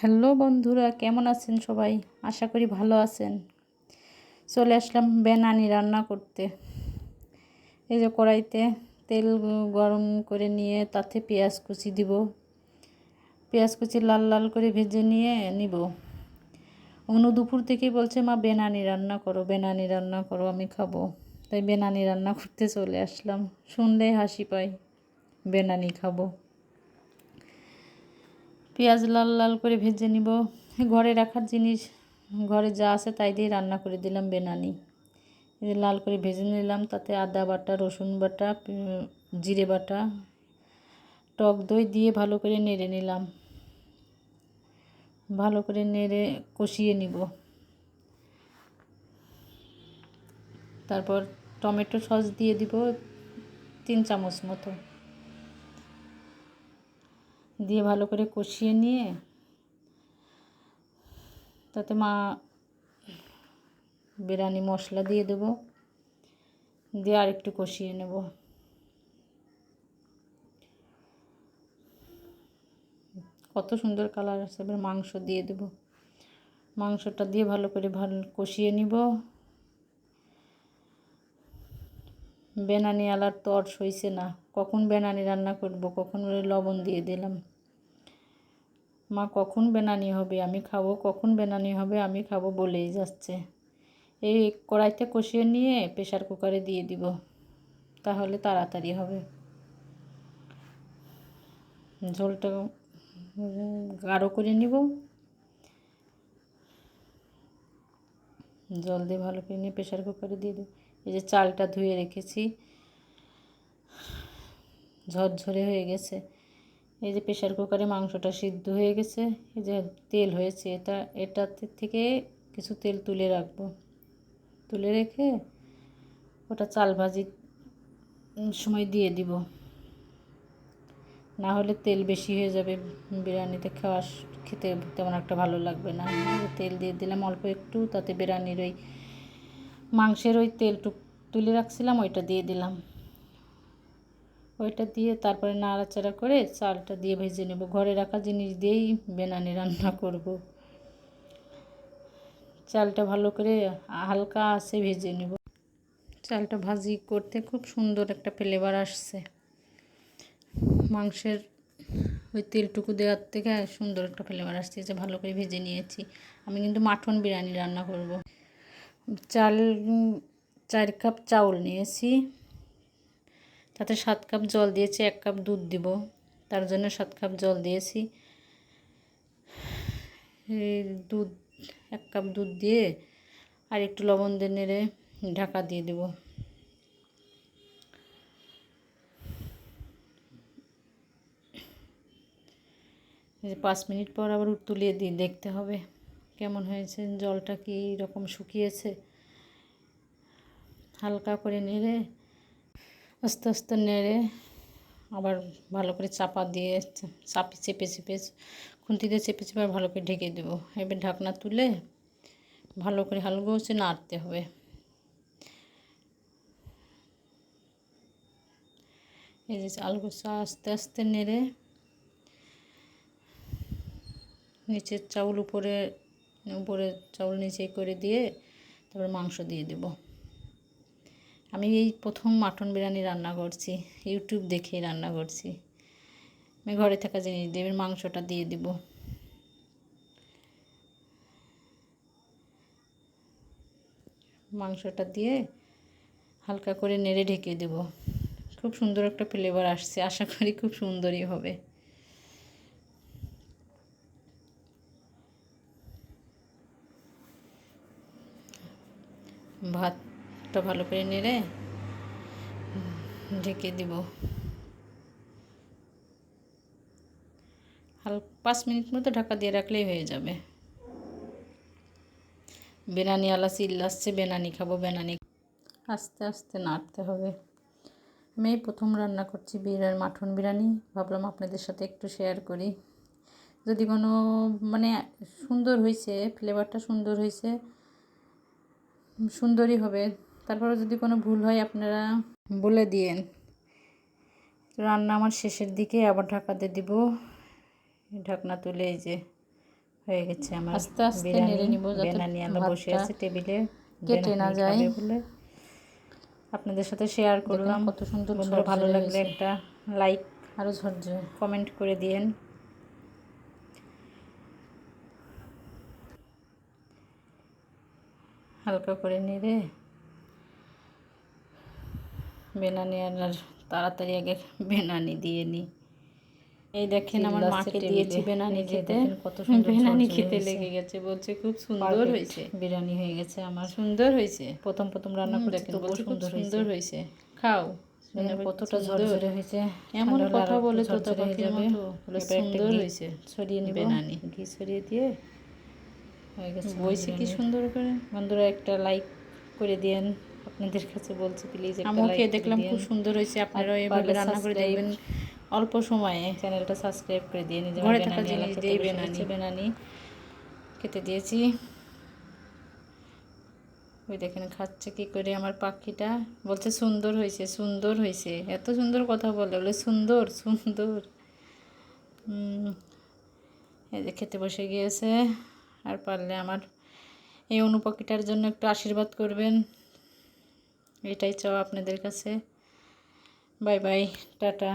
Hello বন্ধুরা, কেমন আছেন সবাই? আশা করি ভালো আছেন। চলে আসলাম বেনানি রান্না করতে। এই যে কড়াইতে তেল গরম করে নিয়ে তাতে পেঁয়াজ কুচি দিব। পেঁয়াজ কুচি লাল লাল করে ভেজে নিয়ে নিব। অনু দুপুর থেকেই বলছে, মা বেনানি রান্না করো, বেনানি রান্না করো, আমি খাবো। তাই বেনানি রান্না করতে চলে আসলাম। শুনলেই হাসি পায়, বেনানি খাবো। পেঁয়াজ লাল লাল করে ভেজে নিব। ঘরে রাখার জিনিস, ঘরে যা আছে তাই দিয়ে রান্না করে দিলাম বেনানি। লাল করে ভেজে নিলাম। তাতে আদা বাটা, রসুন বাটা, জিরে বাটা, টক দই দিয়ে ভালো করে নেড়ে নিলাম। ভালো করে নেড়ে কষিয়ে নিব। তারপর টমেটো সস দিয়ে দিব 3 চামচ মতো, দিয়ে ভালো করে কষিয়ে নিয়ে তাতে বিরিয়ানি মশলা দিয়ে দেব, দিয়ে আর একটু কষিয়ে নেব। কত সুন্দর কালার আসছে। এবার মাংস দিয়ে দেব। মাংসটা দিয়ে ভালো করে কষিয়ে নিব। বেনানি আলার তর সইছে না, কখন বেনানি রান্না করব, কখন লবণ দিয়ে দিলাম। মা কখন বেনানি হবে আমি খাবো, কখন বেনানি হবে আমি খাবো বলেই যাচ্ছে। এই কড়াইতে কষিয়ে নিয়ে প্রেসার কুকারে দিয়ে দিব, তাহলে তাড়াতাড়ি হবে। ঝোলটা গাঢ় করে নিব। জল দিয়ে ভালো করে নিয়ে প্রেসার কুকারে দিয়ে দেব। এই যে চালটা ধুয়ে রেখেছি, ঝরঝরে হয়ে গেছে। এই যে প্রেসার কুকারে মাংসটা সিদ্ধ হয়ে গেছে। এই যে তেল হয়েছে, এটাতে থেকে কিছু তেল তুলে রাখবো। তুলে রেখে ওটা চাল ভাজির সময় দিয়ে দিব, না হলে তেল বেশি হয়ে যাবে। বিরিয়ানিতে খেতে তেমন একটা ভালো লাগবে না। তেল দিয়ে দিলাম অল্প একটু। তাতে বিরিয়ানির ওই মাংসের ওই তেলটুক তুলে রাখছিলাম, ওইটা দিয়ে দিলাম। ওইটা দিয়ে তারপরে নাড়াচাড়া করে চালটা দিয়ে ভেজে নেব। ঘরে রাখা জিনিস দিয়েই বিরিয়ানি রান্না করব। চালটা ভালো করে হালকা আঁচে ভেজে নেব। চালটা ভাজি করতে খুব সুন্দর একটা ফ্লেভার আসছে। মাংসের ওই তেলটুকু দেওয়ার থেকে সুন্দর একটা ফ্লেভার আসছে। যে ভালো করে ভেজে নিয়েছি। আমি কিন্তু মাটন বিরিয়ানি রান্না করব। 4 কাপ চাউল নিয়েছি, তাতে 7 কাপ জল দিয়েছি। 1 কাপ দুধ দিব, তার জন্য 7 কাপ জল দিয়েছি। দুধ 1 কাপ দুধ দিয়ে আর একটু লবণ দিয়ে নেড়ে ঢাকা দিয়ে দেব। এই 5 মিনিট পর আবার তুলিয়ে দিয়ে দেখতে হবে কেমন হয়েছে, জলটা কি রকম শুকিয়েছে। হালকা করে নেড়ে আস্তে আস্তে নেড়ে আবার ভালো করে চাপা দিয়ে চেপে চেপে খুন্তি দিয়ে চেপে চেপে ভালো করে ঢেকে দেবো। এবার ঢাকনা তুলে ভালো করে হালকা হচ্ছে নাড়তে হবে। এই যে আলুগুলো আস্তে আস্তে নেড়ে নিচের চাউল উপরে চাউল নিচে করে দিয়ে তারপর মাংস দিয়ে দেব। আমি এই প্রথম মাটন বিরিয়ানি রান্না করছি, ইউটিউব দেখে রান্না করছি। আমি ঘরে থাকা জিনিস দিয়ে মাংসটা দিয়ে দিব। মাংসটা দিয়ে হালকা করে নেড়ে ঢেকে দেব। খুব সুন্দর একটা ফ্লেভার আসছে, আশা করি খুব সুন্দরই হবে। ভাতটা ভালো করে নেড়ে ঢেকে দিব। 5 মিনিট মতো ঢাকা দিয়ে রাখলেই হয়ে যাবে। বেনানি আলা চিল্লাচ্ছে, বেনানি খাবো, বেনানি। আস্তে আস্তে নাড়তে হবে। আমি এই প্রথম রান্না করছি মাটন বিরিয়ানি, ভাবলাম আপনাদের সাথে একটু শেয়ার করি। যদি কোনো সুন্দর হয়েছে, ফ্লেভারটা সুন্দর হয়েছে, সুন্দরই হবে। তারপরে যদি কোনো ভুল হয় আপনারা বলে দিয়েন। রান্না আমার শেষের দিকে, আবার ঢাকাতে দিব। ঢাকনা তুলে এই যে হয়ে গেছে আমার আস্তে আস্তে বিরিয়ানি। নেড়ে নিব যাতে বেনানি আলা বসে ভাতটা আছে টেবিলে, কেটে না বেনানি যায়। খাবে বলে আপনাদের সাথে শেয়ার দেখেন করলাম। কত সুন্দর বন্ধুরা ভালো ঝরঝরে লাগলে হয়েছে, একটা লাইক আরও ঝরঝরে। কমেন্ট করে দিয়েন। হালকা করে নেড়ে বেনানি আর তাড়াতাড়ি আগে বেনানি দিয়ে নিই। এই দেখেন আমার মাকে দিয়েছি বেনানি খেতে, কত সুন্দর বেনানি ঝরঝরে খেতে হয়েছে। লেগে গেছে, বলছে খুব সুন্দর হয়েছে, বিরিয়ানি হয়ে গেছে আমার। সুন্দর হয়েছে। প্রথম প্রথম রান্না করছি, দেখেন তবুও বলছে খুব সুন্দর সুন্দর হয়েছে। হয়েছে, খাও। কতটা ঝরঝরে হয়েছে। এমন ঠান্ডা হলে কথা আরো বলে একটু তোতা ঝরঝরে হয়ে পাখির যাবে। মতো, এবার একটা সুন্দর ঘি হয়েছে ছড়িয়ে নিব, বেনানি। ঘি ছড়িয়ে দিয়ে হয়ে গেছে আমার বইছে কি বিরিয়ানি। সুন্দর করে। বন্ধুরা একটা লাইক করে দিয়েন, আপনাদের কাছে বলছি প্লিজ একটা আমিও লাইক খেয়ে করে দেখলাম দিয়েন। খুব সুন্দর হয়েছে। আর আপনারাও এভাবে পারলে রান্না করে সাবস্ক্রাইব, দেখবেন অল্প সময়ে। চ্যানেলটা সাবস্ক্রাইব করে দিয়ে নিজে ঘরে থাকা বেনানি আলা জিনিস খেতে দিয়েই বসে বেনানি। গেছে। বেনানি খেতে দিয়েছি। ওই দেখেন খাচ্ছে কি করে আমার পাখিটা, বলছে সুন্দর হয়েছে, সুন্দর হয়েছে। এত সুন্দর কথা বলে সুন্দর সুন্দর। এই যে খেতে বসে গিয়েছে। আর পারলে আমার এই অনুপাখিটার জন্য একটু আশীর্বাদ করবেন, এটাই চাও আপনাদের কাছে। Bye bye, tata.